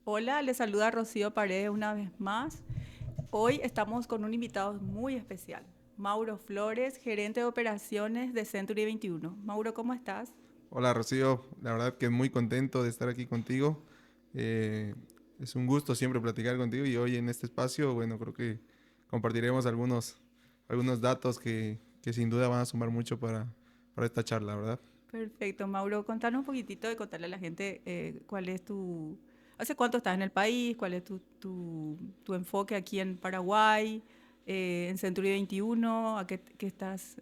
Hola, les saluda Rocío Paredes una vez más. Hoy estamos con un invitado muy especial, Mauro Flores, gerente de operaciones de Century 21. Mauro, ¿cómo estás? Hola Rocío, la verdad que muy contento de estar aquí contigo. Eh, es un gusto siempre platicar contigo y hoy en este espacio, bueno, creo que compartiremos algunos datos que sin duda van a sumar mucho para esta charla, ¿verdad? Perfecto, Mauro, contanos un poquitito de contarle a la gente cuál es hace cuánto estás en el país, cuál es tu enfoque aquí en Paraguay, en Century 21, a qué te estás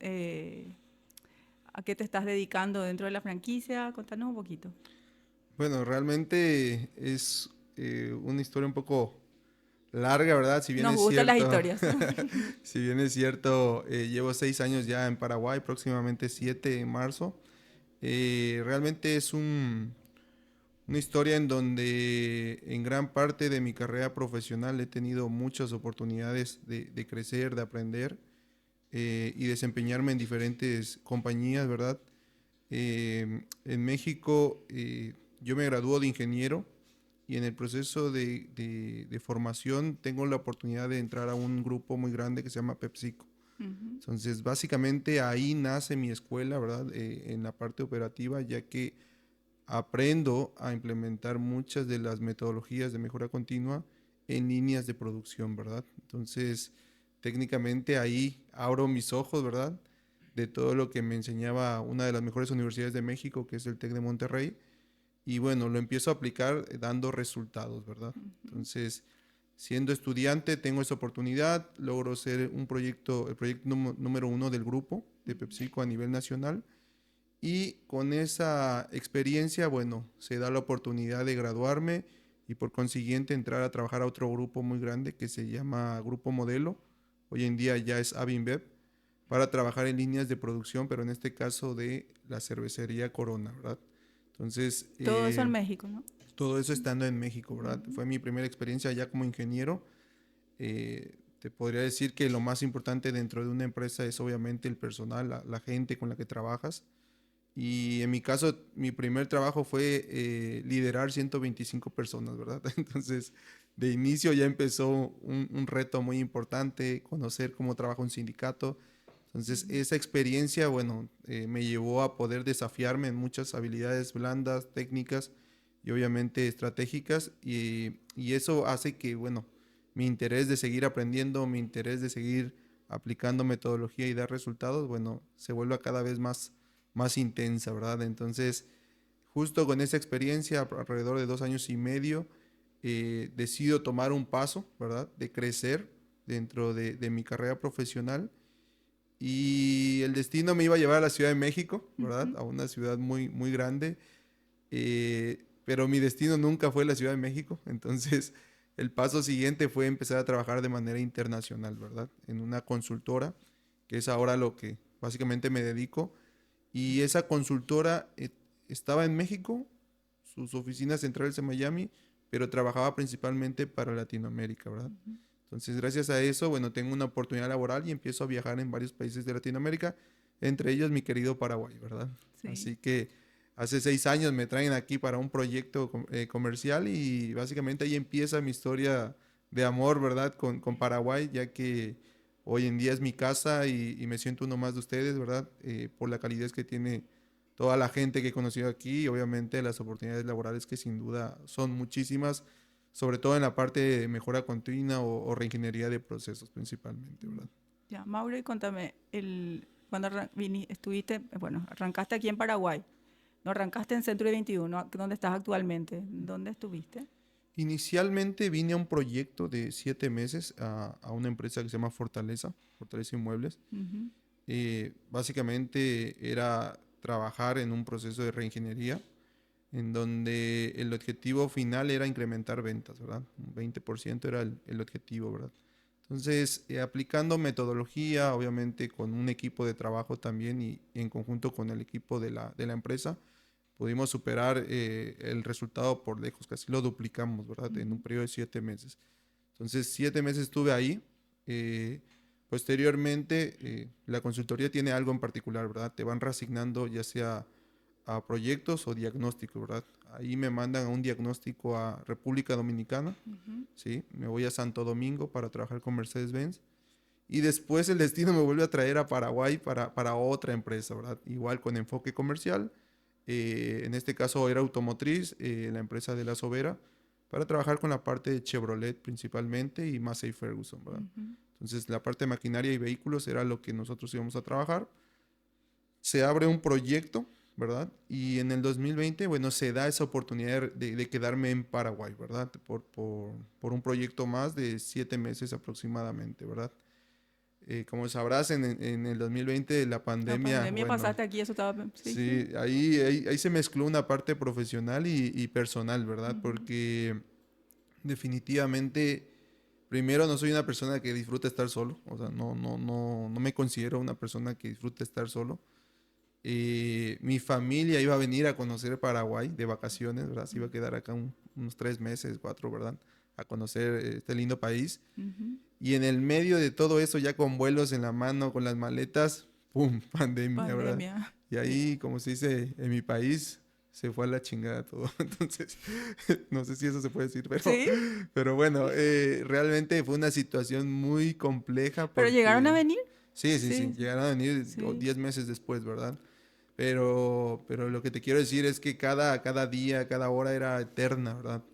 dedicando dentro de la franquicia. Contanos un poquito. Bueno, realmente es una historia un poco larga, ¿verdad? Si bien Nos es gustan las cierto, historias. si bien es cierto, llevo 6 años ya en Paraguay, próximamente 7 en marzo. Realmente es una historia en donde en gran parte de mi carrera profesional he tenido muchas oportunidades de crecer, de aprender y desempeñarme en diferentes compañías, ¿verdad? En México yo me graduó de ingeniero y en el proceso de formación tengo la oportunidad de entrar a un grupo muy grande que se llama PepsiCo. Ujú. Entonces, básicamente ahí nace mi escuela, ¿verdad? En la parte operativa, ya que aprendo a implementar muchas de las metodologías de mejora continua en líneas de producción, ¿verdad? Entonces, técnicamente ahí abro mis ojos, ¿verdad? De todo lo que me enseñaba una de las mejores universidades de México, que es el TEC de Monterrey, y bueno, lo empiezo a aplicar dando resultados, ¿verdad? Ujú. Entonces, siendo estudiante, tengo esa oportunidad, logro ser el proyecto número uno del grupo de PepsiCo a nivel nacional, y con esa experiencia, bueno, se da la oportunidad de graduarme y por consiguiente entrar a trabajar a otro grupo muy grande que se llama Grupo Modelo. Hoy en día ya es Avinbev para trabajar en líneas de producción, pero en este caso de la cervecería Corona, ¿verdad? Entonces, Todo eso en México, ¿no? todo eso estando en México, ¿verdad? Ujú. Fue mi primera experiencia ya como ingeniero. Te podría decir que lo más importante dentro de una empresa es obviamente el personal, la gente con la que trabajas. Y en mi caso, mi primer trabajo fue liderar 125 personas, ¿verdad? Entonces, de inicio ya empezó un reto muy importante, conocer cómo trabaja un sindicato. Entonces, Ujú. esa experiencia, bueno, me llevó a poder desafiarme en muchas habilidades blandas, técnicas y obviamente estratégicas. Y eso hace que, bueno, mi interés de seguir aprendiendo, mi interés de seguir aplicando metodología y dar resultados, bueno, se vuelve cada vez más intensa, ¿verdad? Entonces, justo con esa experiencia, alrededor de 2 años y medio, decido tomar un paso, ¿verdad? De crecer dentro de mi carrera profesional y el destino me iba a llevar a la Ciudad de México, ¿verdad? Ujú. A una ciudad muy, muy grande, pero mi destino nunca fue la Ciudad de México, entonces el paso siguiente fue empezar a trabajar de manera internacional, ¿verdad? En una consultora, que es ahora lo que básicamente me dedico, y esa consultora estaba en México, sus oficinas centrales en Miami, pero trabajaba principalmente para Latinoamérica, ¿verdad? Ujú. Entonces, gracias a eso, bueno, tengo una oportunidad laboral y empiezo a viajar en varios países de Latinoamérica, entre ellos mi querido Paraguay, ¿verdad? Sí. Así que hace 6 años me traen aquí para un proyecto comercial y básicamente ahí empieza mi historia de amor, ¿verdad? Con Paraguay, ya que hoy en día es mi casa y me siento uno más de ustedes, ¿verdad? Por la calidez que tiene toda la gente que he conocido aquí y obviamente las oportunidades laborales que sin duda son muchísimas, sobre todo en la parte de mejora continua o reingeniería de procesos principalmente, Mm. ¿verdad? Ya, Mauro, y contame, cuando estuviste, bueno, arrancaste aquí en Paraguay, no arrancaste en Centro 21, ¿dónde estás actualmente? ¿Dónde estuviste? Inicialmente vine a un proyecto de 7 meses a una empresa que se llama Fortaleza, Fortaleza Inmuebles. Ujú. Básicamente era trabajar en un proceso de reingeniería en donde el objetivo final era incrementar ventas, ¿verdad? Un 20% era el objetivo, ¿verdad? Entonces, aplicando metodología, obviamente con un equipo de trabajo también y en conjunto con el equipo de la empresa, pudimos superar el resultado por lejos, casi lo duplicamos, ¿verdad? En un Ujú. periodo de 7 meses. Entonces, 7 meses estuve ahí. eh, Posteriormente, la consultoría tiene algo en particular, ¿verdad? Te van reasignando ya sea a proyectos o diagnósticos, ¿verdad? Ahí me mandan a un diagnóstico a República Dominicana, ¿sí? Me voy a Santo Domingo para trabajar con Mercedes-Benz. Y después el destino me vuelve a traer a Paraguay para otra empresa, ¿verdad? Igual con enfoque comercial. En este caso era automotriz, la empresa de La Sobera, para trabajar con la parte de Chevrolet principalmente y Massey Ferguson, ¿verdad? Entonces la parte de maquinaria y vehículos era lo que nosotros íbamos a trabajar. Se abre un proyecto, ¿verdad? Y en el 2020, bueno, se da esa oportunidad de quedarme en Paraguay, ¿verdad? Por un proyecto más de 7 meses aproximadamente, ¿verdad? Como sabrás, en el 2020 la La pandemia, pandemia bueno, pasaste aquí, eso estaba... Sí, sí. sí, ahí se mezcló una parte profesional y personal, ¿verdad? Porque definitivamente, primero no soy una persona que disfruta estar solo, o sea, no me considero una persona que disfruta estar solo. Mi familia iba a venir a conocer Paraguay de vacaciones, ¿verdad? Se iba a quedar acá unos 3 meses, 4, ¿verdad? A conocer este lindo país. Y en el medio de todo eso, ya con vuelos en la mano, con las maletas, ¡pum! Pandemia, ¿verdad? Pandemia. Y Sí. ahí, como se dice en mi país, se fue a la chingada todo. Entonces, no sé si eso se puede decir, Sí, pero bueno, realmente fue una situación muy compleja pero llegaron a porque, venir. sí, sí, sí, Sí, sí. llegaron a venir Sí. 10 meses después, ¿verdad? Pero lo que te quiero decir es que cada día, cada hora era eterna, ¿verdad?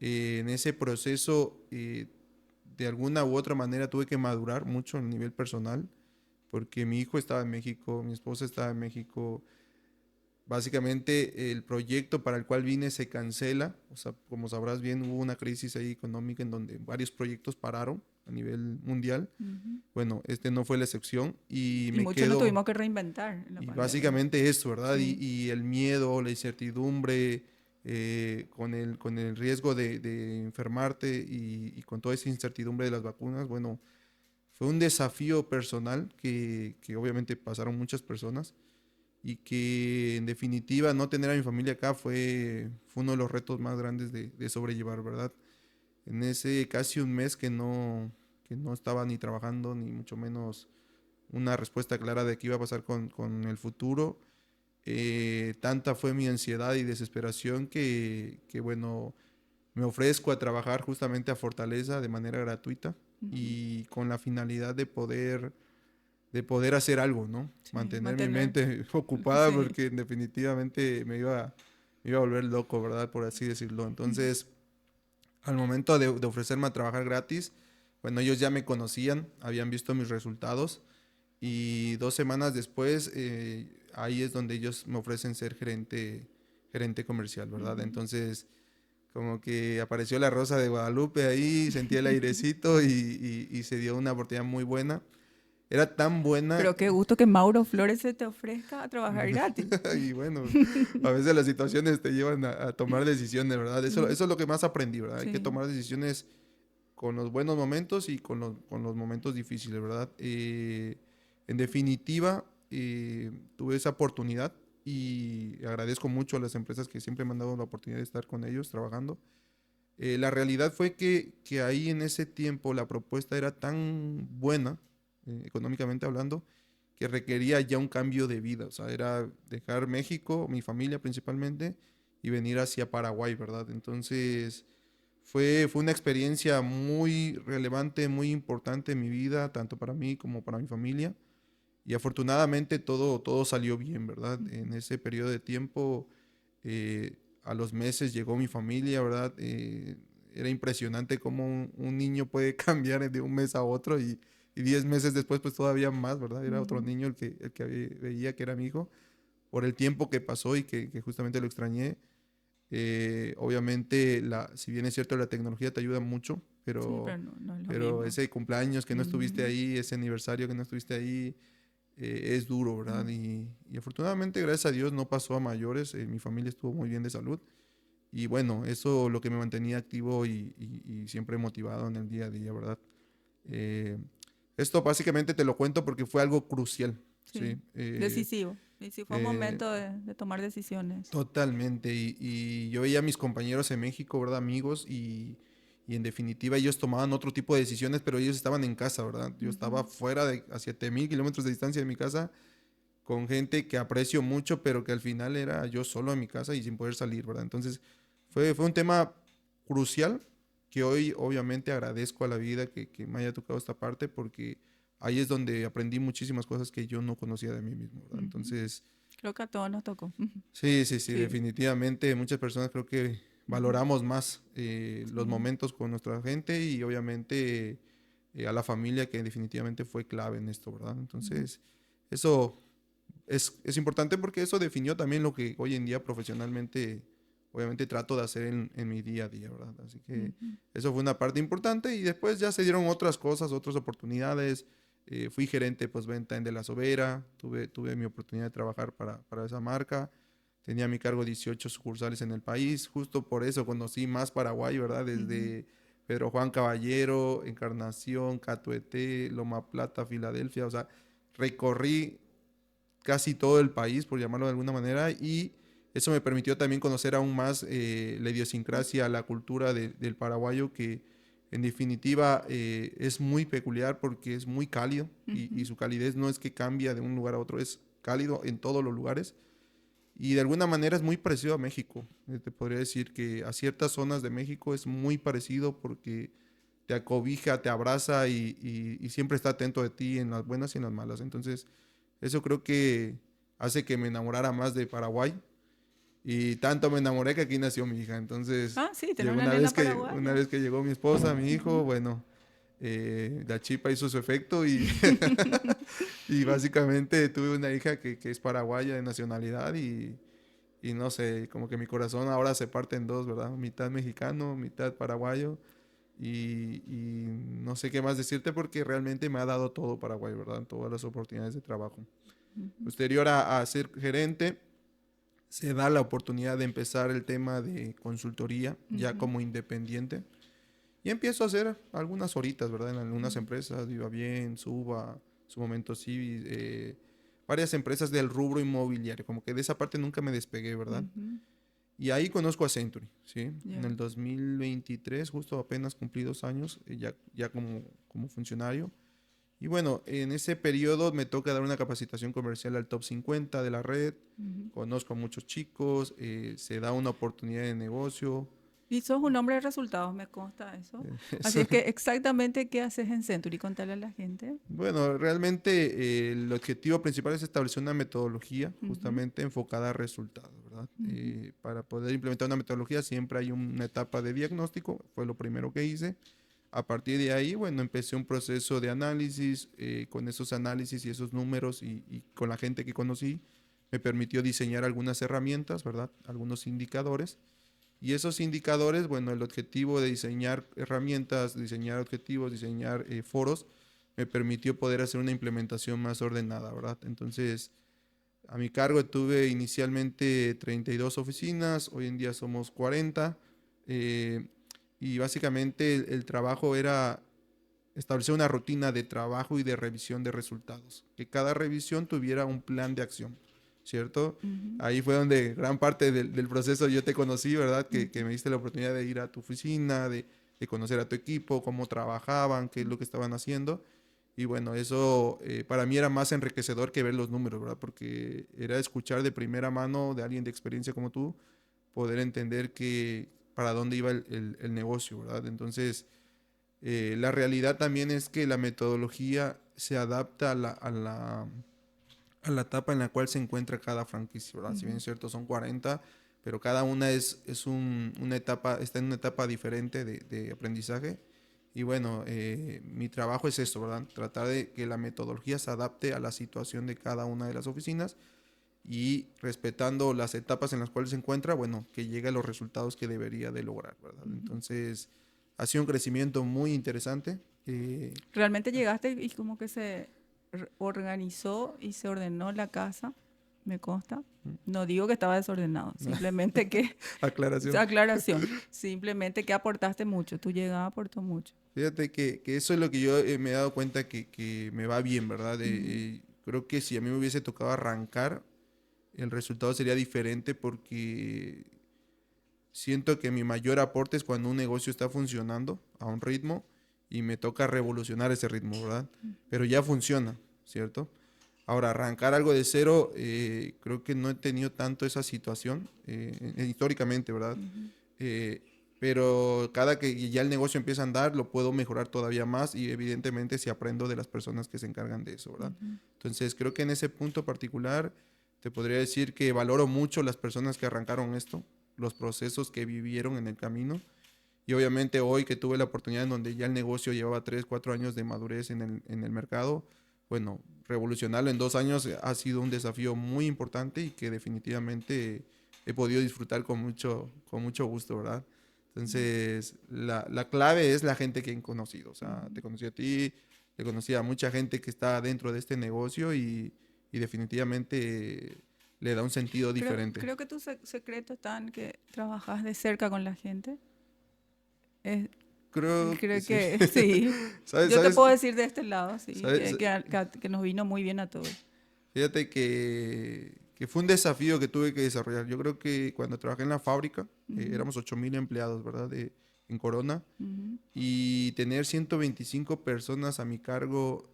En ese proceso, de alguna u otra manera tuve que madurar mucho a nivel personal, porque mi hijo estaba en México, mi esposa estaba en México. Básicamente el proyecto para el cual vine se cancela, o sea, como sabrás bien, hubo una crisis ahí económica en donde varios proyectos pararon a nivel mundial. Bueno, este no fue la excepción y Y me muchos nos quedo, tuvimos que reinventar en la y pandemia. básicamente eso, ¿verdad? Sí. Y el miedo, la incertidumbre, con el riesgo de enfermarte y con toda esa incertidumbre de las vacunas, bueno, fue un desafío personal que obviamente pasaron muchas personas y que en definitiva no tener a mi familia acá fue uno de los retos más grandes de sobrellevar, ¿verdad? En ese casi un mes que no estaba ni trabajando, ni mucho menos una respuesta clara de qué iba a pasar con el futuro, tanta fue mi ansiedad y desesperación bueno, me ofrezco a trabajar justamente a Fortaleza de manera gratuita y con la finalidad de poder hacer algo, ¿no? Sí, Mantener mi mantener. mente ocupada Sí. porque definitivamente me iba a volver loco, ¿verdad? Por así decirlo. Entonces, al momento de ofrecerme a trabajar gratis, bueno, ellos ya me conocían, habían visto mis resultados y 2 semanas después, ahí es donde ellos me ofrecen ser gerente comercial, ¿verdad? Entonces, como que apareció la rosa de Guadalupe ahí, sentí el airecito y se dio una oportunidad muy buena. Era tan buena. Pero qué gusto que Mauro Flores se te ofrezca a trabajar gratis. Y bueno, a veces las situaciones te llevan a tomar decisiones, ¿verdad? Eso es lo que más aprendí, ¿verdad? Hay que Sí. tomar decisiones con los buenos momentos y con los momentos difíciles, ¿verdad? En definitiva, tuve esa oportunidad y agradezco mucho a las empresas que siempre me han dado la oportunidad de estar con ellos trabajando. La realidad fue que ahí en ese tiempo la propuesta era tan buena, económicamente hablando, que requería ya un cambio de vida. O sea, era dejar México, mi familia principalmente, y venir hacia Paraguay, ¿verdad? Entonces, fue una experiencia muy relevante, muy importante en mi vida, tanto para mí como para mi familia. Y afortunadamente todo salió bien, ¿verdad? En ese periodo de tiempo, a los meses llegó mi familia, ¿verdad? Era impresionante cómo un niño puede cambiar de un mes a otro y 10 meses después, pues todavía más, ¿verdad? Era otro Ujú. niño el que veía que era mi hijo, por el tiempo que pasó y que justamente lo extrañé. Obviamente, si bien es cierto, la tecnología te ayuda mucho, Sí, pero, pero no, no es lo pero mismo. ese cumpleaños que no estuviste Ujú. ahí, ese aniversario que no estuviste ahí, es duro, ¿verdad? Mm. Y afortunadamente, gracias a Dios, no pasó a mayores. Mi familia estuvo muy bien de salud. Y bueno, eso lo que me mantenía activo y siempre motivado en el día a día, ¿verdad? Eh, Esto básicamente te lo cuento porque fue algo crucial, Sí, ¿sí? decisivo. Y sí, fue un Eh, momento de tomar decisiones. Totalmente. Y yo veía a mis compañeros en México, ¿verdad? Amigos, y en definitiva ellos tomaban otro tipo de decisiones, pero ellos estaban en casa, ¿verdad? Yo estaba Ujú. fuera a 7.000 kilómetros de distancia de mi casa con gente que aprecio mucho, pero que al final era yo solo en mi casa y sin poder salir, ¿verdad? Entonces fue un tema crucial que hoy obviamente agradezco a la vida que me haya tocado esta parte porque ahí es donde aprendí muchísimas cosas que yo no conocía de mí mismo, ¿verdad? Ujú. Entonces, Creo que a todos nos tocó. sí, sí, sí, Sí. definitivamente muchas personas creo que Ujú. valoramos más los Sí. momentos con nuestra gente y obviamente a la familia que definitivamente fue clave en esto, ¿verdad? Ujú. Entonces, eso es importante porque eso definió también lo que hoy en día profesionalmente, obviamente trato de hacer en mi día a día, ¿verdad? Así que Ujú. eso fue una parte importante y después ya se dieron otras cosas, otras oportunidades. Fui gerente postventa en De La Sobera, tuve mi oportunidad de trabajar para esa marca. Tenía a mi cargo 18 sucursales en el país. Justo por eso conocí más Paraguay, ¿verdad? Ujú. Desde Pedro Juan Caballero, Encarnación, Catuete, Loma Plata, Filadelfia. O sea, recorrí casi todo el país, por llamarlo de alguna manera, y eso me permitió también conocer aún más la idiosincrasia, la cultura del paraguayo, que en definitiva es muy peculiar porque es muy cálido y Ujú. su calidez no es que cambia de un lugar a otro, es cálido en todos los lugares y de alguna manera es muy parecido a México. Te podría decir que a ciertas zonas de México es muy parecido porque te acobija, te abraza y siempre está atento de ti en las buenas y en las malas. Entonces, eso creo que hace que me enamorara más de Paraguay. Y tanto me enamoré que aquí nació mi hija. Entonces, Ah, sí, tener llegó una nena una paraguaya. vez que llegó mi esposa, mi hijo, Ujú. bueno, la chipa hizo su efecto y, y básicamente tuve una hija que es paraguaya de nacionalidad y no sé, como que mi corazón ahora se parte en dos, ¿verdad? Mitad mexicano, mitad paraguayo. Y no sé qué más decirte porque realmente me ha dado todo Paraguay, ¿verdad? Todas las oportunidades de trabajo. Ujú. Posterior a ser gerente, se da la oportunidad de empezar el tema de consultoría ya Ujú. como independiente. Y empiezo a hacer algunas horitas, ¿verdad? En algunas Ujú. empresas, Viva Bien, Suba, su momento sí, varias empresas del rubro inmobiliario. Como que de esa parte nunca me despegué, ¿verdad? Ujú. Y ahí conozco a Century, ¿sí? En Ya. el 2023, justo apenas cumplí 2 años, ya como funcionario. Y bueno, en ese periodo me toca dar una capacitación comercial al top 50 de la red. Ujú. Conozco a muchos chicos, se da una oportunidad de negocio. Y sos un hombre de resultados, me consta eso. Así Eso. es que exactamente qué haces en Century, contarle a la gente. Bueno, realmente el objetivo principal es establecer una metodología Ujú. justamente enfocada a resultados, ¿verdad? Ujú. Para poder implementar una metodología siempre hay una etapa de diagnóstico, fue lo primero que hice. A partir de ahí, bueno, empecé un proceso de análisis, con esos análisis y esos números y con la gente que conocí, me permitió diseñar algunas herramientas, ¿verdad? Algunos indicadores. Y esos indicadores, bueno, el objetivo de diseñar herramientas, diseñar objetivos, diseñar foros, me permitió poder hacer una implementación más ordenada, ¿verdad? Entonces, a mi cargo tuve inicialmente 32 oficinas, hoy en día somos 40, eh, y básicamente el trabajo era establecer una rutina de trabajo y de revisión de resultados, que cada revisión tuviera un plan de acción, ¿cierto? Ujú. Ahí fue donde gran parte del proceso yo te conocí, ¿verdad? Que Ujú. me diste la oportunidad de ir a tu oficina, de conocer a tu equipo, cómo trabajaban, qué es lo que estaban haciendo. Y bueno, eso para mí era más enriquecedor que ver los números, ¿verdad? Porque era escuchar de primera mano de alguien de experiencia como tú, poder entender que para dónde iba el negocio, ¿verdad? Entonces, la realidad también es que la metodología se adapta a la etapa en la cual se encuentra cada franquicia, ¿verdad? Si bien Ujú. es cierto, son 40, pero cada una es una etapa, está en una etapa diferente de aprendizaje. Y bueno, mi trabajo es esto, ¿verdad? Tratar de que la metodología se adapte a la situación de cada una de las oficinas y respetando las etapas en las cuales se encuentra, bueno, que llegue a los resultados que debería de lograr, ¿verdad? Ujú. Entonces, ha sido un crecimiento muy interesante. Realmente llegaste y como que se organizó y se ordenó la casa, me consta. No digo que estaba desordenado, simplemente que, Aclaración. aclaración, simplemente que aportaste mucho, tu llegada aportó mucho. Fíjate que eso es lo que yo me he dado cuenta que me va bien, ¿verdad? Ujú. Creo que si a mí me hubiese tocado arrancar, el resultado sería diferente porque siento que mi mayor aporte es cuando un negocio está funcionando a un ritmo y me toca revolucionar ese ritmo, ¿verdad? Pero ya funciona, ¿cierto? Ahora, arrancar algo de cero, creo que no he tenido tanto esa situación, históricamente, ¿verdad? Ujú. Eh, pero cada que ya el negocio empieza a andar, lo puedo mejorar todavía más y evidentemente si aprendo de las personas que se encargan de eso, ¿verdad? Ujú. Entonces, creo que en ese punto particular te podría decir que valoro mucho las personas que arrancaron esto, los procesos que vivieron en el camino. Y obviamente hoy que tuve la oportunidad en donde ya el negocio llevaba 3 4 años de madurez en el mercado, bueno, revolucionarlo en 2 años ha sido un desafío muy importante y que definitivamente he podido disfrutar con mucho gusto, ¿verdad? Entonces, la clave es la gente que he conocido. O sea, te Ujú. conocí a ti, te conocí a mucha gente que está dentro de este negocio y definitivamente le da un sentido diferente. Creo que tu secreto está en que trabajas de cerca con la gente. Es- Creo que Creo sí. que sí. ¿Sabes? Yo te ¿Sabes? puedo decir de este lado, sí, ¿Sabes? que nos vino muy bien a todos. Fíjate que fue un desafío que tuve que desarrollar. Yo creo que cuando trabajé en la fábrica, Ujú. éramos 8,000 empleados, ¿verdad? En Corona. Ujú. Y tener 125 personas a mi cargo,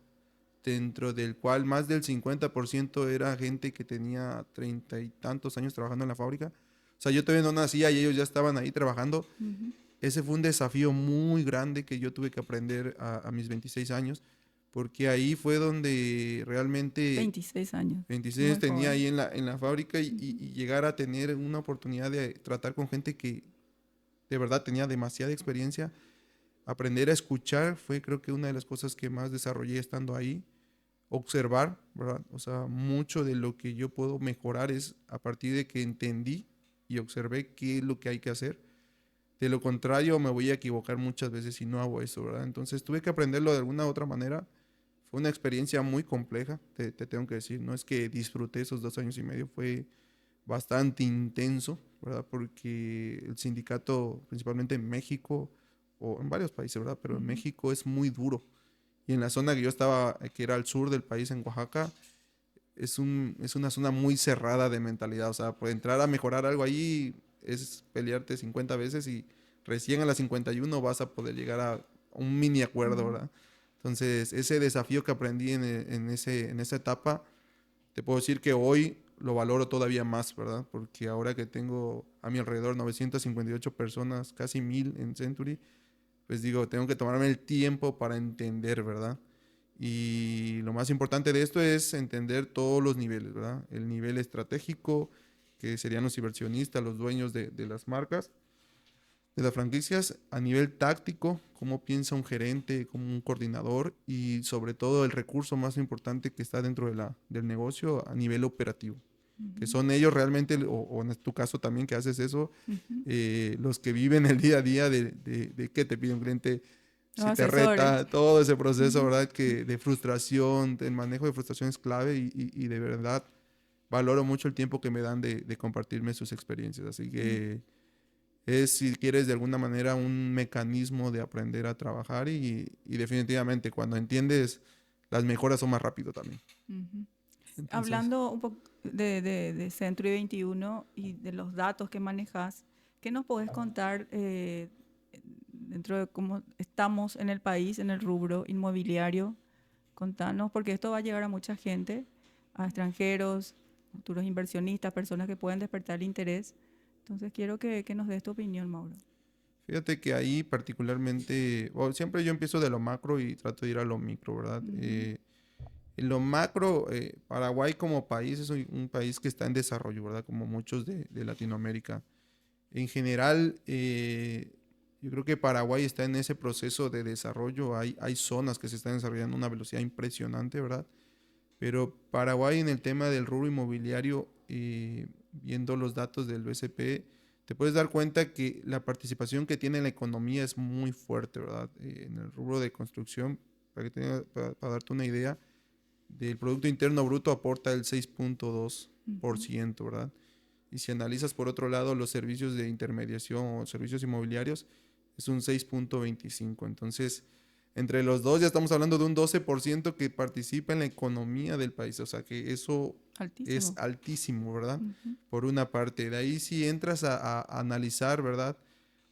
dentro del cual más del 50% era gente que tenía 30 y tantos años trabajando en la fábrica. O sea, yo todavía no nacía y ellos ya estaban ahí trabajando. Ujú. Ese fue un desafío muy grande que yo tuve que aprender a mis 26 años, porque ahí fue donde realmente 26 años, 26 muy tenía joven. ahí en la fábrica Ujú. y llegar a tener una oportunidad de tratar con gente que de verdad tenía demasiada experiencia. Aprender a escuchar fue creo que una de las cosas que más desarrollé estando ahí. Observar, ¿verdad? O sea, mucho de lo que yo puedo mejorar es a partir de que entendí y observé qué es lo que hay que hacer. De lo contrario, me voy a equivocar muchas veces si no hago eso, ¿verdad? Entonces tuve que aprenderlo de alguna u otra manera. Fue una experiencia muy compleja, te tengo que decir. No es que disfruté esos 2 años y medio, fue bastante intenso, ¿verdad? Porque el sindicato, principalmente en México o en varios países, ¿verdad? Pero en Ujú. México es muy duro. Y en la zona que yo estaba, que era al sur del país, en Oaxaca, es una zona muy cerrada de mentalidad. O sea, por entrar a mejorar algo ahí es pelearte 50 veces y recién a las 51 vas a poder llegar a un mini acuerdo, Ujú. ¿verdad? Entonces, ese desafío que aprendí en esa etapa, te puedo decir que hoy lo valoro todavía más, ¿verdad? Porque ahora que tengo a mi alrededor 958 personas, casi 1000 en Century, pues digo, tengo que tomarme el tiempo para entender, ¿verdad? Y lo más importante de esto es entender todos los niveles, ¿verdad? El nivel estratégico, que serían los inversionistas, los dueños de las marcas, de las franquicias, a nivel táctico, cómo piensa un gerente, como un coordinador, y sobre todo el recurso más importante que está dentro del negocio a nivel operativo, que Ujú. son ellos realmente, o en tu caso también que haces eso, Ujú. los que viven el día a día de qué te pide un cliente, Los si te asesores. reta, todo ese proceso, Ujú. ¿verdad? Que de frustración, el manejo de frustración es clave y de verdad valoro mucho el tiempo que me dan de compartirme sus experiencias. Así Ujú. que es, si quieres, de alguna manera un mecanismo de aprender a trabajar y definitivamente cuando entiendes, las mejoras son más rápido también. Ujú. Entonces, Hablando un poco de Century 21 y de los datos que manejas, ¿qué nos podés contar dentro de cómo estamos en el país, en el rubro inmobiliario? Contanos, porque esto va a llegar a mucha gente, a extranjeros, futuros inversionistas, personas que pueden despertar interés. Entonces quiero que nos des tu opinión, Mauro. fíjate que ahí particularmente, bueno, siempre yo empiezo de lo macro y trato de ir a lo micro, ¿verdad? Ujú. En lo macro, Paraguay como país es un país que está en desarrollo, ¿verdad? Como muchos de Latinoamérica. En general, yo creo que Paraguay está en ese proceso de desarrollo. Hay zonas que se están desarrollando a una velocidad impresionante, ¿verdad? Pero Paraguay en el tema del rubro inmobiliario, viendo los datos del BCP, te puedes dar cuenta que la participación que tiene en la economía es muy fuerte, ¿verdad? En el rubro de construcción, para darte una idea, del Producto Interno Bruto aporta el 6,2%, ¿verdad? Y si analizas por otro lado los servicios de intermediación o servicios inmobiliarios, es un 6,25. Entonces, entre los dos ya estamos hablando de un 12% que participa en la economía del país. O sea que eso es Altísimo. altísimo, ¿verdad? Ujú. Por una parte. De ahí si entras a analizar, ¿verdad?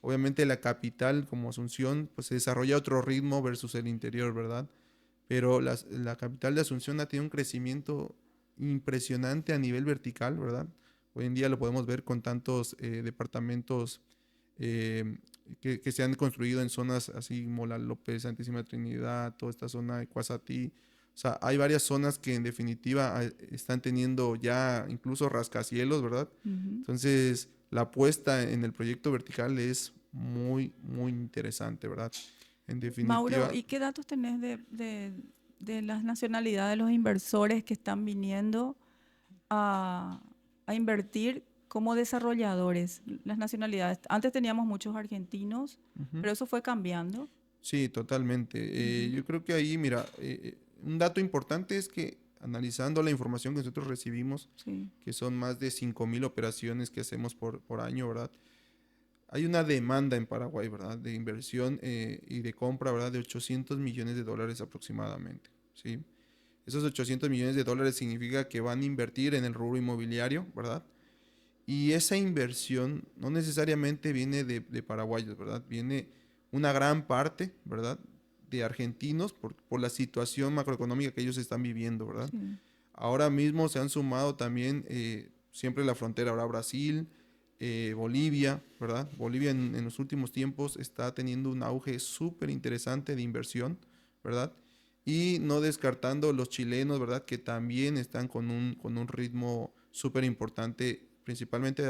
Obviamente la capital como Asunción, pues se desarrolla a otro ritmo versus el interior, ¿verdad? pero la capital de Asunción ha tenido un crecimiento impresionante a nivel vertical, ¿verdad? Hoy en día lo podemos ver con tantos departamentos eh, que se han construido en zonas así como La López, Santísima Trinidad, toda esta zona de Cuasatí. O sea, hay varias zonas que en definitiva están teniendo ya incluso rascacielos, ¿verdad? Ujú. Entonces, la apuesta en el proyecto vertical es muy, muy interesante, ¿verdad? En Mauro, definitiva, ¿y qué datos tenés de las nacionalidades de los inversores que están viniendo a, a invertir como desarrolladores? Las nacionalidades. Antes teníamos muchos argentinos, ujú. pero eso fue cambiando. Sí, totalmente. Ujú. Yo creo que ahí, mira, un dato importante es que analizando la información que nosotros recibimos, Sí. que son más de 5.000 operaciones que hacemos por año, ¿verdad? Hay una demanda en Paraguay, ¿verdad? De inversión y de compra, ¿verdad? De 800 millones de dólares aproximadamente, ¿sí? Esos 800 millones de dólares significa que van a invertir en el rubro inmobiliario, ¿verdad? Y esa inversión no necesariamente viene de paraguayos, ¿verdad? Viene una gran parte, ¿verdad? De argentinos por la situación macroeconómica que ellos están viviendo, ¿verdad? Sí. Ahora mismo se han sumado también siempre la frontera, ahora Brasil, Bolivia, ¿verdad? Bolivia en los últimos tiempos está teniendo un auge súper interesante de inversión, ¿verdad? Y no descartando los chilenos, ¿verdad? Que también están con un ritmo súper importante, principalmente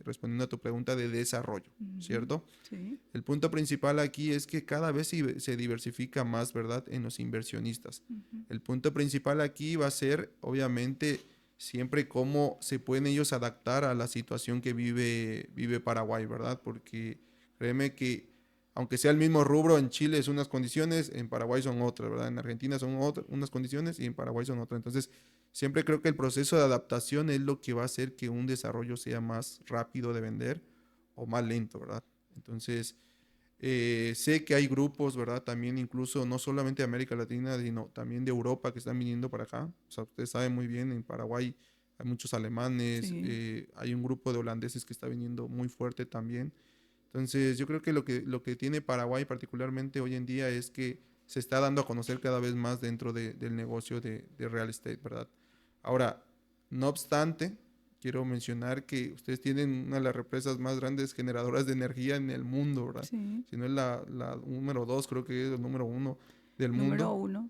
respondiendo a tu pregunta de desarrollo, Ujú. ¿cierto? Sí. El punto principal aquí es que cada vez se diversifica más, ¿verdad? En los inversionistas. Ujú. El punto principal aquí va a ser, obviamente, siempre cómo se pueden ellos adaptar a la situación que vive Paraguay, ¿verdad? Porque créeme que, aunque sea el mismo rubro, en Chile es unas condiciones, en Paraguay son otras, ¿verdad? En Argentina son unas condiciones y en Paraguay son otras. Entonces, siempre creo que el proceso de adaptación es lo que va a hacer que un desarrollo sea más rápido de vender o más lento, ¿verdad? Entonces, sé que hay grupos, ¿verdad? También incluso no solamente de América Latina, sino también de Europa que están viniendo para acá. O sea, ustedes saben muy bien, en Paraguay hay muchos alemanes, Sí. hay un grupo de holandeses que está viniendo muy fuerte también. Entonces, yo creo que lo que tiene Paraguay particularmente hoy en día es que se está dando a conocer cada vez más dentro del negocio de real estate, ¿verdad? Ahora, no obstante, quiero mencionar que ustedes tienen una de las represas más grandes generadoras de energía en el mundo, ¿verdad? Sí. Si no es la número dos, creo que es el número uno del mundo. Número uno.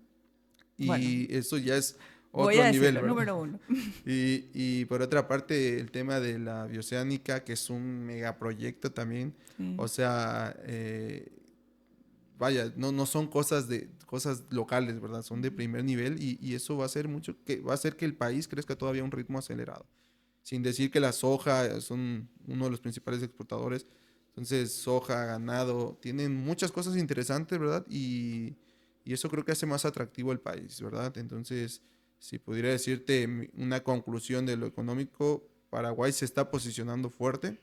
Bueno, Y eso ya es voy otro a nivel, decirlo, ¿verdad? número uno. Y por otra parte, el tema de la bioceánica, que es un megaproyecto también. O Sí. sea, vaya, no son cosas locales, ¿verdad? Son de Ujú. primer nivel y eso va a hacer mucho que va a hacer que el país crezca todavía a un ritmo acelerado. Sin decir que la soja son uno de los principales exportadores. Entonces, soja, ganado, tienen muchas cosas interesantes, ¿verdad? Y eso creo que hace más atractivo el país, ¿verdad? Entonces, si pudiera decirte una conclusión de lo económico, Paraguay se está posicionando fuerte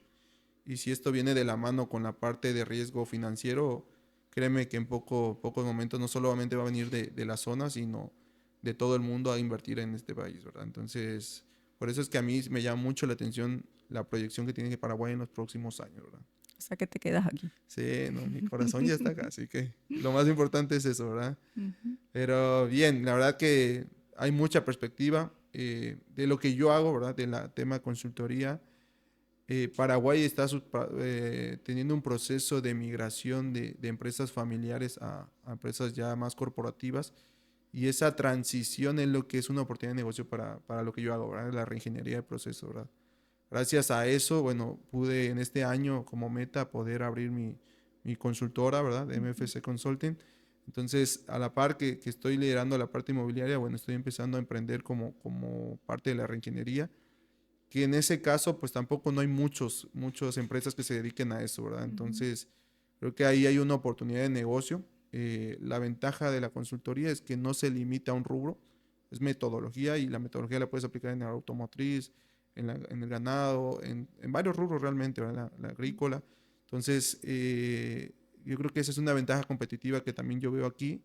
y si esto viene de la mano con la parte de riesgo financiero, créeme que en pocos momentos no solamente va a venir de la zona, sino de todo el mundo a invertir en este país, ¿verdad? Entonces, por eso es que a mí me llama mucho la atención la proyección que tiene Paraguay en los próximos años, ¿verdad? O sea que te quedas aquí. Sí, no, mi corazón ya está acá, así que lo más importante es eso, ¿verdad? Ujú. Pero bien, la verdad que hay mucha perspectiva de lo que yo hago, ¿verdad? De la tema consultoría. Paraguay está teniendo un proceso de migración de empresas familiares a empresas ya más corporativas y esa transición es lo que es una oportunidad de negocio para lo que yo hago, ¿verdad? La reingeniería de proceso, ¿verdad? Gracias a eso, bueno, pude en este año como meta poder abrir mi consultora, ¿verdad? De Ujú. MFC Consulting. Entonces, a la par que estoy liderando la parte inmobiliaria, bueno, estoy empezando a emprender como parte de la reingeniería que en ese caso pues tampoco no hay muchas empresas que se dediquen a eso, ¿verdad? Ujú. Entonces creo que ahí hay una oportunidad de negocio. La ventaja de la consultoría es que no se limita a un rubro, es metodología y la metodología la puedes aplicar en la automotriz, en el ganado, en varios rubros realmente, ¿verdad? La agrícola. Entonces yo creo que esa es una ventaja competitiva que también yo veo aquí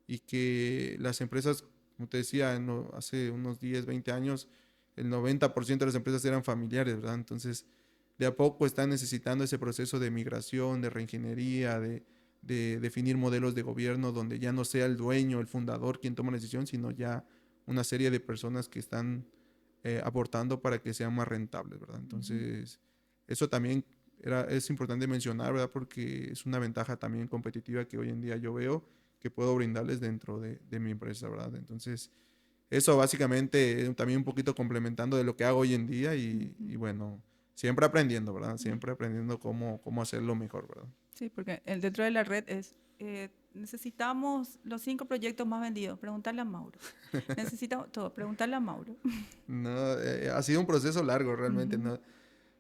y que las empresas, como te decía, hace unos 10, 20 años, el 90% de las empresas eran familiares, ¿verdad? Entonces, de a poco están necesitando ese proceso de migración, de reingeniería, de definir modelos de gobierno donde ya no sea el dueño, el fundador quien toma la decisión, sino ya una serie de personas que están aportando para que sean más rentables, ¿verdad? Entonces, eso también es importante mencionar, ¿verdad? Porque es una ventaja también competitiva que hoy en día yo veo que puedo brindarles dentro de mi empresa, ¿verdad? Entonces, eso básicamente también un poquito complementando de lo que hago hoy en día y bueno, siempre aprendiendo, ¿verdad? Siempre aprendiendo cómo hacerlo mejor, ¿verdad? Sí, porque dentro de la red es, necesitamos los 5 proyectos más vendidos, preguntarle a Mauro. Necesitamos todo, preguntarle a Mauro. No, ha sido un proceso largo realmente, Ujú. ¿no?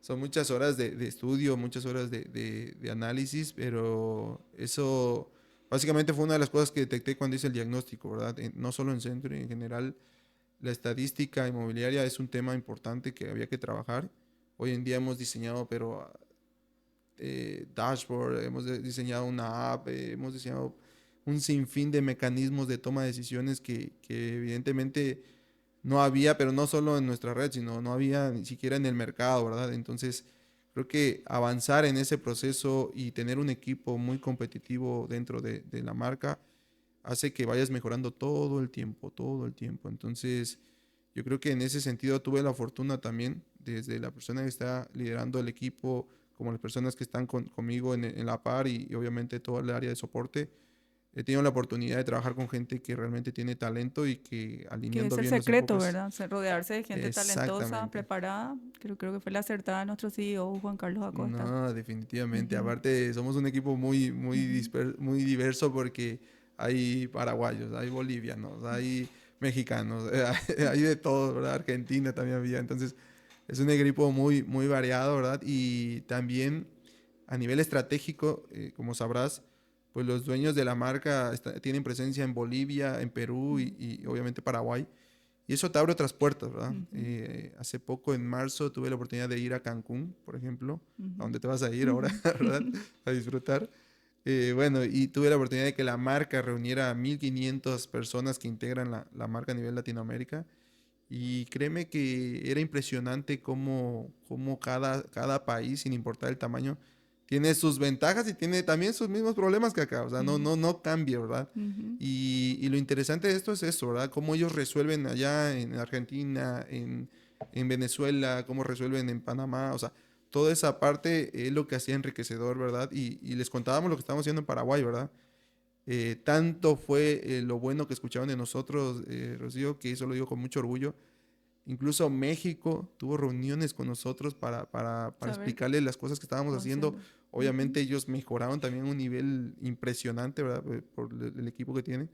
Son muchas horas de estudio, muchas horas de análisis, pero eso básicamente fue una de las cosas que detecté cuando hice el diagnóstico, ¿verdad? No solo en Century, en general, la estadística inmobiliaria es un tema importante que había que trabajar. Hoy en día hemos diseñado, pero dashboard, hemos diseñado una app, hemos diseñado un sinfín de mecanismos de toma de decisiones que evidentemente no había, pero no solo en nuestra red, sino no había ni siquiera en el mercado, ¿verdad? Entonces, creo que avanzar en ese proceso y tener un equipo muy competitivo dentro de la marca hace que vayas mejorando todo el tiempo, todo el tiempo. Entonces, yo creo que en ese sentido tuve la fortuna también, desde la persona que está liderando el equipo, como las personas que están conmigo en la par y obviamente todo el área de soporte. He tenido la oportunidad de trabajar con gente que realmente tiene talento y que Que es alineando el bien los secreto, enfoques. ¿verdad? Rodearse de gente talentosa, Exactamente. preparada. Creo que fue la acertada de nuestro CEO, Juan Carlos Acosta. No, definitivamente. Ujú, Aparte, somos un equipo ujú. muy diverso porque hay paraguayos, hay bolivianos, hay mexicanos, hay de todo, ¿verdad? Argentina también había. Entonces, es un equipo muy variado, ¿verdad? Y también a nivel estratégico, como sabrás, pues los dueños de la marca tienen presencia en Bolivia, en Perú Mm, y obviamente Paraguay. Y eso te abre otras puertas, ¿verdad? ujú, Hace poco, en marzo, tuve la oportunidad de ir a Cancún, por ejemplo, a ujú, donde te vas a ir ahora, ujú. ¿verdad? A disfrutar. Bueno, y tuve la oportunidad de que la marca reuniera a 1.500 personas que integran la marca a nivel Latinoamérica. Y créeme que era impresionante cómo cada país, sin importar el tamaño, tiene sus ventajas y tiene también sus mismos problemas que acá. O sea, Ujú, no cambia, ¿verdad? ujú. Y lo interesante de esto es eso, ¿verdad? Cómo ellos resuelven allá en Argentina, en Venezuela, cómo resuelven en Panamá. O sea, toda esa parte es lo que hacía enriquecedor, ¿verdad? Y les contábamos lo que estábamos haciendo en Paraguay, ¿verdad? Tanto fue lo bueno que escuchaban de nosotros, Rocío, que eso lo digo con mucho orgullo. Incluso México tuvo reuniones con nosotros para Saber qué explicarles las cosas que estábamos estamos haciendo. haciendo. Obviamente Ujú. ellos mejoraron también a un nivel impresionante, ¿verdad? Por el equipo que tienen.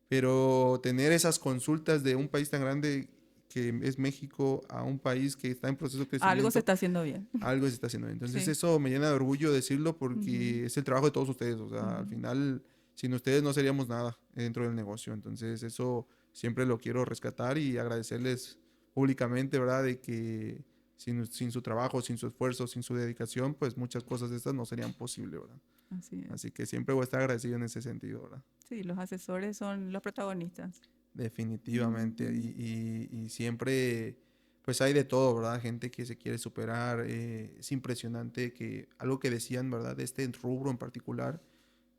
Pero tener esas consultas de un país tan grande que es México a un país que está en proceso de Algo se crecimiento, está haciendo bien. algo se está haciendo bien. Entonces Sí. eso me llena de orgullo decirlo Ujú, porque es el trabajo de todos ustedes. O sea, al ujú. final, sin ustedes no seríamos nada dentro del negocio. Entonces eso siempre lo quiero rescatar y agradecerles públicamente, ¿verdad? De que sin su trabajo, sin su esfuerzo, sin su dedicación, pues muchas cosas de estas no serían posibles, ¿verdad? Así es. Así que siempre voy a estar agradecido en ese sentido, ¿verdad? Sí, los asesores son los protagonistas. Definitivamente. Ujú. Y siempre, pues hay de todo, ¿verdad? Gente que se quiere superar. Es impresionante que algo que decían, ¿verdad? De este rubro en particular,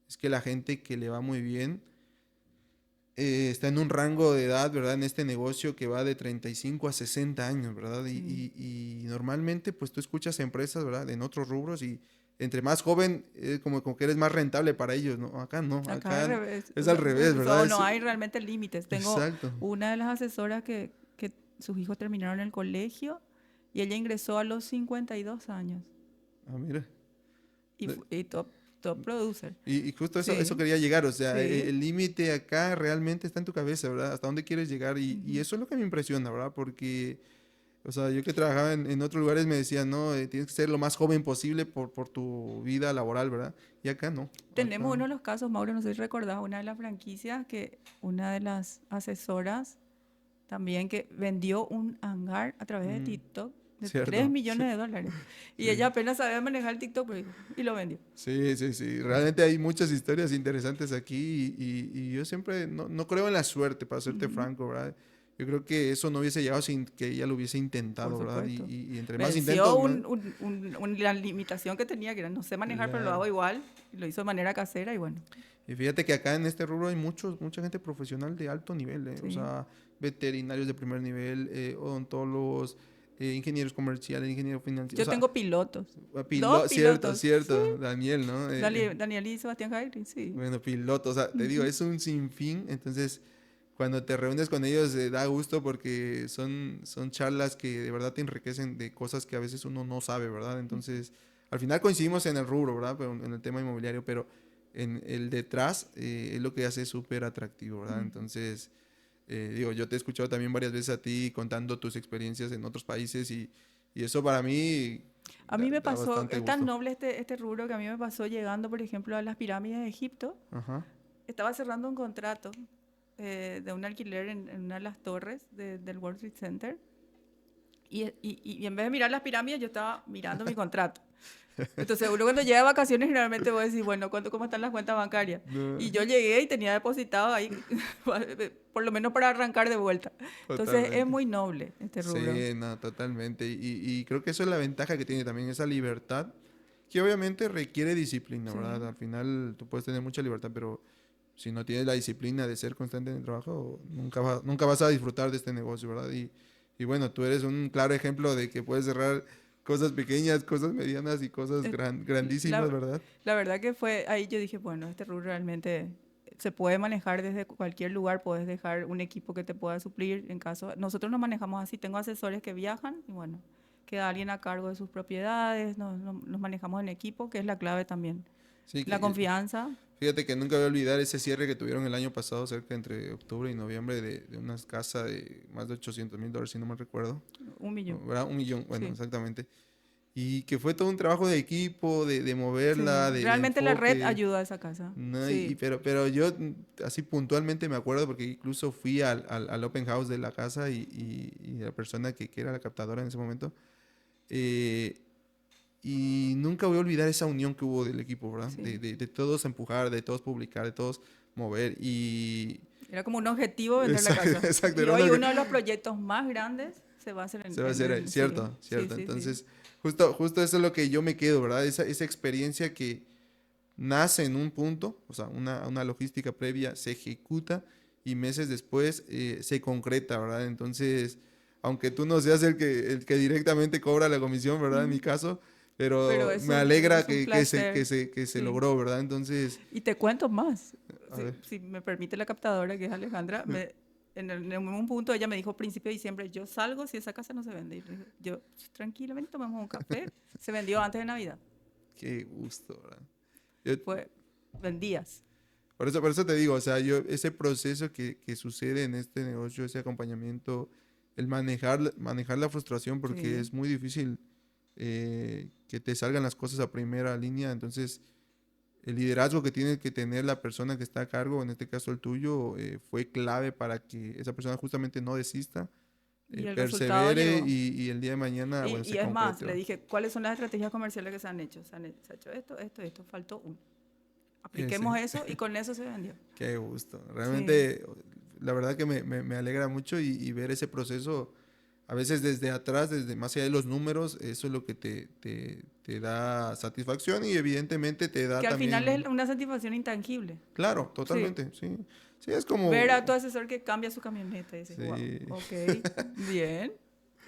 es que la gente que le va muy bien está en un rango de edad, ¿verdad? En este negocio que va de 35 a 60 años, ¿verdad? Sí. Y normalmente, pues tú escuchas empresas, ¿verdad? En otros rubros y entre más joven, como que eres más rentable para ellos, ¿no? Acá no, Acá al acá revés. es al revés, ¿verdad? No hay realmente límites. Tengo Exacto. una de las asesoras que sus hijos terminaron el colegio y ella ingresó a los 52 años Ah, mira. y top producer. Y justo eso Sí, quería llegar, o sea, sí. el límite acá realmente está en tu cabeza, ¿verdad? Hasta dónde quieres llegar y Ujú. eso es lo que me impresiona, ¿verdad? Porque, o sea, yo que trabajaba en otros lugares me decían, no, tienes que ser lo más joven posible por tu vida laboral, ¿verdad? Y acá no, Tenemos acá. uno de los casos, Mauro, no sé si recordás, una de las franquicias que una de las asesoras también que vendió un hangar a través de mm, TikTok de 3 cierto, sí, millones de dólares. Y ella sí. apenas sabía manejar el TikTok pero dijo, y lo vendió. Sí, sí, sí. Realmente hay muchas historias interesantes aquí y yo siempre no creo en la suerte, para serte Ujú, franco, ¿verdad? yo creo que eso no hubiese llegado sin que ella lo hubiese Por intentado, ¿verdad? supuesto. Y entre más Venció intentos, más... la limitación que tenía, que era no sé manejar, pero lo hago Claro. igual. Y lo hizo de manera casera y bueno, Y fíjate que acá en este rubro hay mucha gente profesional de alto nivel, o sí. sea, veterinarios de primer nivel, odontólogos, ingenieros comerciales, ingenieros financieros, Yo o sea, tengo pilotos. Dos cierto, pilotos. Sí. cierto, Daniel, ¿no? Daniel y Sebastián Jairi, sí. Bueno, piloto, o sea, te digo, Ujú. es un sinfín, entonces cuando te reúnes con ellos da gusto porque son charlas que de verdad te enriquecen de cosas que a veces uno no sabe, ¿verdad? Entonces, al final coincidimos en el rubro, ¿verdad? Pero en el tema inmobiliario, pero en el detrás es lo que hace súper atractivo, ¿verdad? Mm. Entonces, digo, yo te he escuchado también varias veces a ti contando tus experiencias en otros países y eso para mí A mí me da pasó, bastante es tan gusto. noble este rubro que a mí me pasó llegando, por ejemplo, a las pirámides de Egipto. Ajá. Estaba cerrando un contrato de un alquiler en una de las torres del World Trade Center. Y en vez de mirar las pirámides, yo estaba mirando mi contrato. Entonces, uno cuando llega de vacaciones, generalmente voy a decir, bueno, ¿cómo están las cuentas bancarias? No, Y yo llegué y tenía depositado ahí, por lo menos para arrancar de vuelta. Entonces, es totalmente. muy noble este rubro. Sí, no, totalmente. Y creo que eso es la ventaja que tiene también esa libertad, que obviamente requiere disciplina, ¿verdad? Sí. Al final tú puedes tener mucha libertad, pero si no tienes la disciplina de ser constante en el trabajo, nunca vas a disfrutar de este negocio, ¿verdad? Y bueno, tú eres un claro ejemplo de que puedes cerrar cosas pequeñas, cosas medianas y cosas Eh, grandísimas, La, ¿verdad? la verdad que fue, ahí yo dije, bueno, este rubro realmente se puede manejar desde cualquier lugar, puedes dejar un equipo que te pueda suplir en caso. Nosotros nos manejamos así, tengo asesores que viajan y bueno, queda alguien a cargo de sus propiedades, nos manejamos en equipo, que es la clave también. Sí, La confianza, fíjate que nunca voy a olvidar ese cierre que tuvieron el año pasado, cerca entre octubre y noviembre, de unas casas de más de $800,000, si no me recuerdo. 1 millón. ¿Verdad? 1 millón, bueno, Sí, exactamente. Y que fue todo un trabajo de equipo, de sí. moverla, de Realmente la red enfoque. ayuda a esa casa. ¿No? Sí. Pero yo así puntualmente me acuerdo porque incluso fui al open house de la casa y la persona que era la captadora en ese momento. eh, y nunca voy a olvidar esa unión que hubo del equipo, ¿verdad? Sí. De todos empujar, de todos publicar, de todos mover. Era como un objetivo vender la Exacto, casa. exacto, Y era hoy uno que uno de los proyectos más grandes se va a hacer se va a hacer ahí. sí, Cierto, sí, cierto. sí, sí. Entonces, justo eso es lo que yo me quedo, ¿verdad? Esa experiencia que nace en un punto, o sea, una logística previa se ejecuta y meses después se concreta, ¿verdad? Entonces, aunque tú no seas el que directamente cobra la comisión, ¿verdad? En mi Mm. caso, Pero pero me alegra es un placer. que se Sí. logró, ¿verdad? Entonces, Y te cuento más. a ver, Si me permite la captadora, que es Alejandra, en un punto ella me dijo, principio de diciembre, yo salgo si esa casa no se vende. Y le dije, yo, tranquilamente, tomamos un café. Se vendió antes de Navidad. qué gusto, ¿verdad? Yo- Fue, vendías. por eso te digo, o sea, yo, ese proceso que sucede en este negocio, ese acompañamiento, el manejar la frustración, porque Sí. es muy difícil que te salgan las cosas a primera línea, entonces el liderazgo que tiene que tener la persona que está a cargo, en este caso el tuyo, fue clave para que esa persona justamente no desista, Y el resultado persevere llegó. y el día de mañana, bueno, Y se es más, concrete, le ¿va? dije, ¿cuáles son las estrategias comerciales que se han hecho? Se ha hecho esto, faltó uno. Ese. Apliquemos eso y con eso se vendió. Qué gusto. Sí. Realmente, la verdad que me alegra mucho y ver ese proceso, a veces desde atrás, desde más allá de los números, eso es lo que te da satisfacción y evidentemente te da Que al final también, es una satisfacción intangible. claro, Sí. totalmente, sí. Sí, es Ver a como, tu asesor que cambia su camioneta y dices, wow, sí. ok, bien.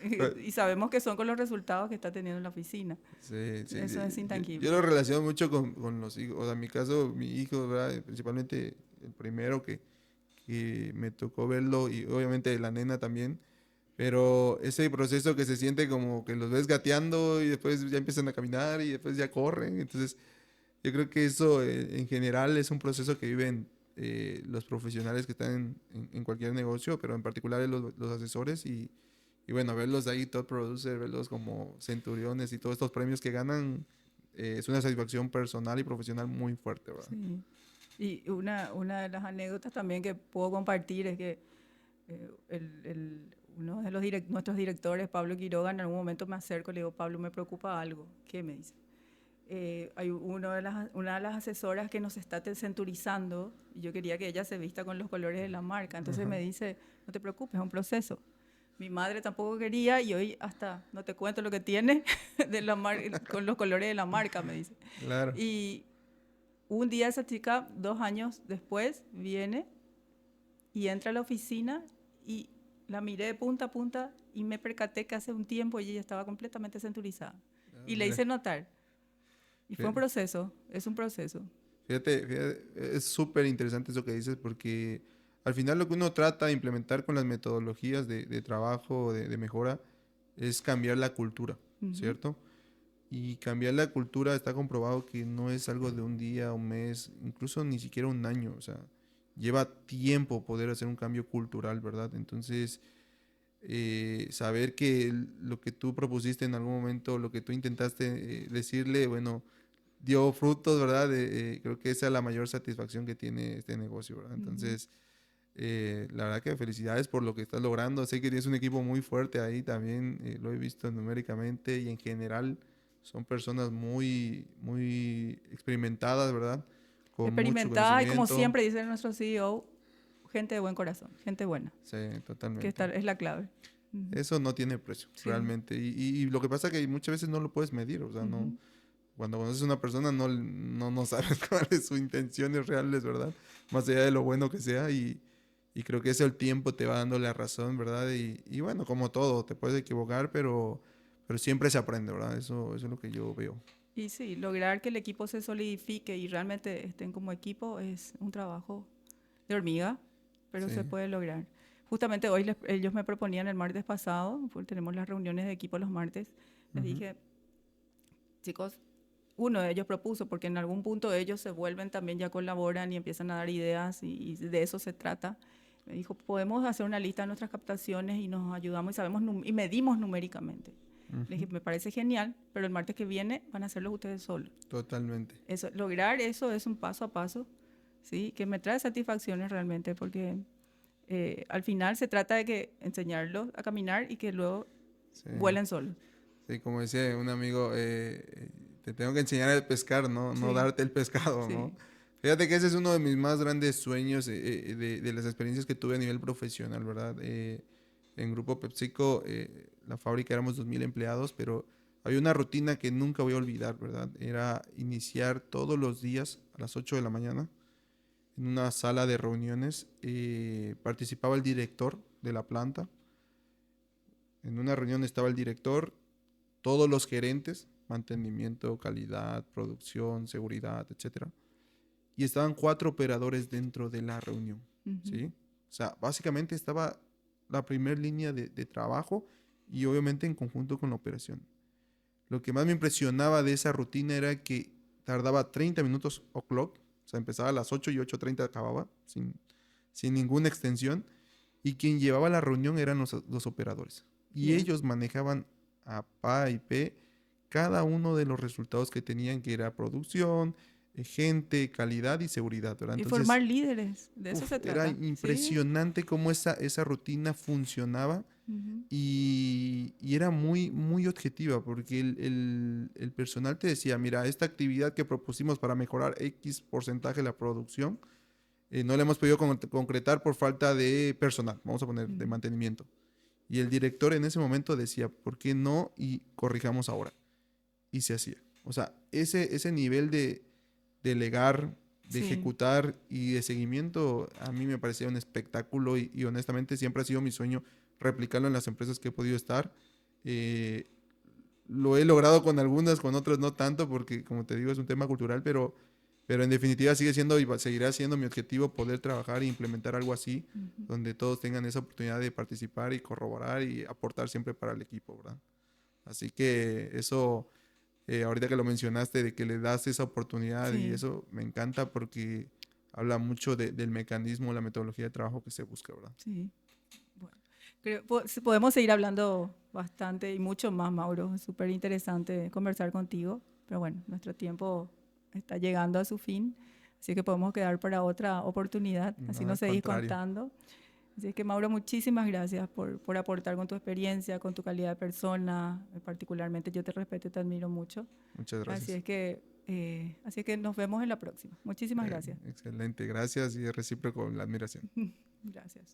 Pero- Y sabemos que son con los resultados que está teniendo en la oficina. Sí, sí, Eso es yo intangible. lo relaciono mucho con los hijos, o sea, en mi caso, mi hijo, ¿verdad? Principalmente el primero que me tocó verlo y obviamente la nena también. Pero ese proceso que se siente como que los ves gateando y después ya empiezan a caminar y después ya corren. Entonces, yo creo que eso en general es un proceso que viven los profesionales que están en cualquier negocio, pero en particular los asesores y bueno, verlos ahí, top producer, verlos como centuriones y todos estos premios que ganan, es una satisfacción personal y profesional muy fuerte, ¿verdad? Sí. Y una de las anécdotas también que puedo compartir es que uno de nuestros directores, Pablo Quiroga, en algún momento me acerco y le digo, Pablo, me preocupa algo. ¿Qué me dice? Hay una de las asesoras que nos está centurizando y yo quería que ella se vista con los colores de la marca. Entonces Ajá. me dice, no te preocupes, es un proceso. Mi madre tampoco quería y hoy hasta no te cuento lo que tiene con los colores de la marca, me dice. Claro. Y un día esa chica, 2 años después, viene y entra a la oficina y la miré de punta a punta y me percaté que hace un tiempo ella estaba completamente centurizada. Ah, Y le mira. hice notar. Y fue un Fí- proceso, es un proceso. es súper interesante eso que dices porque al final lo que uno trata de implementar con las metodologías de trabajo, de mejora, es cambiar la cultura, Ujú, ¿cierto? Y cambiar la cultura está comprobado que no es algo de un día, un mes, incluso ni siquiera un año, o sea, lleva tiempo poder hacer un cambio cultural, ¿verdad? Entonces, saber que lo que tú propusiste en algún momento, lo que tú intentaste decirle, bueno, dio frutos, ¿verdad? Creo que esa es la mayor satisfacción que tiene este negocio, ¿verdad? ujú. Entonces, la verdad que felicidades por lo que estás logrando. Sé que tienes un equipo muy fuerte ahí también, lo he visto numéricamente y en general son personas muy, muy experimentadas, ¿verdad? Con mucho Experimentada y como conocimiento. siempre dice nuestro CEO, gente de buen corazón, gente buena, Sí, que totalmente. es la clave. Ujú. Eso no tiene precio, Sí. realmente. Y lo que pasa es que muchas veces no lo puedes medir, o sea, no, Ujú. cuando conoces a una persona no sabes cuáles sus intenciones reales, ¿verdad? Más allá de lo bueno que sea y creo que eso el tiempo te va dando la razón, ¿verdad? Y bueno, como todo, te puedes equivocar, pero siempre se aprende, ¿verdad? Eso es lo que yo veo. Y sí, lograr que el equipo se solidifique y realmente estén como equipo es un trabajo de hormiga, pero se Sí. puede lograr. Justamente hoy ellos me proponían el martes pasado, porque tenemos las reuniones de equipo los martes, les Ujú. dije, chicos, uno de ellos propuso, porque en algún punto ellos se vuelven también, ya colaboran y empiezan a dar ideas y de eso se trata. Me dijo, podemos hacer una lista de nuestras captaciones y nos ayudamos y sabemos y medimos numéricamente. Le Ujú. dije, me parece genial, pero el martes que viene van a hacerlo ustedes solos. Totalmente. Eso, lograr eso es un paso a paso, ¿sí? Que me trae satisfacciones realmente, porque al final se trata de que enseñarlos a caminar y que luego Sí. vuelen solos. Sí, como decía un amigo, te tengo que enseñar a pescar, ¿no? No Sí, darte el pescado, ¿no? sí. Fíjate que ese es uno de mis más grandes sueños de las experiencias que tuve a nivel profesional, ¿verdad? En Grupo PepsiCo, la fábrica éramos 2000 empleados, pero había una rutina que nunca voy a olvidar, ¿verdad? Era iniciar todos los días a las 8 de la mañana en una sala de reuniones. Participaba el director de la planta. En una reunión estaba el director, todos los gerentes, mantenimiento, calidad, producción, seguridad, etcétera. Y estaban 4 operadores dentro de la reunión, Ujú. ¿sí? O sea, básicamente estaba la primera línea de trabajo y obviamente en conjunto con la operación. Lo que más me impresionaba de esa rutina era que tardaba 30 minutos o'clock, o sea, empezaba a las 8 y 8:30 acababa, sin ninguna extensión, y quien llevaba la reunión eran los operadores. Y Bien. ellos manejaban a pa y pe cada uno de los resultados que tenían, que era producción, gente, calidad y seguridad, ¿verdad? Y Entonces, formar líderes, de eso se era trata. Sí. impresionante cómo esa rutina funcionaba Ujú. y era muy, muy objetiva, porque el personal te decía, mira, esta actividad que propusimos para mejorar X porcentaje de la producción, no la hemos podido concretar por falta de personal, vamos a poner, de Ujú. mantenimiento. Y el director en ese momento decía, ¿por qué no? Y corrijamos ahora. Y se hacía. O sea, ese nivel de delegar, de Sí. ejecutar y de seguimiento, a mí me parecía un espectáculo y honestamente siempre ha sido mi sueño replicarlo en las empresas que he podido estar. Eh, lo he logrado con algunas, con otras no tanto, porque como te digo es un tema cultural, pero en definitiva sigue siendo y seguirá siendo mi objetivo poder trabajar e implementar algo así, Ujú. donde todos tengan esa oportunidad de participar y corroborar y aportar siempre para el equipo, ¿verdad? Así que eso, ahorita que lo mencionaste, de que le das esa oportunidad y Sí, eso me encanta porque habla mucho del mecanismo, la metodología de trabajo que se busca, ¿verdad? sí. Bueno, podemos seguir hablando bastante y mucho más, Mauro. Es súper interesante conversar contigo, pero bueno, nuestro tiempo está llegando a su fin, así que podemos quedar para otra oportunidad, así No, nos al seguís contrario. contando. Así es que, Mauro, muchísimas gracias por aportar con tu experiencia, con tu calidad de persona. Particularmente yo te respeto y te admiro mucho. Muchas Así gracias. es que nos vemos en la próxima. Muchísimas gracias. Excelente, gracias y es recíproco la admiración. Gracias.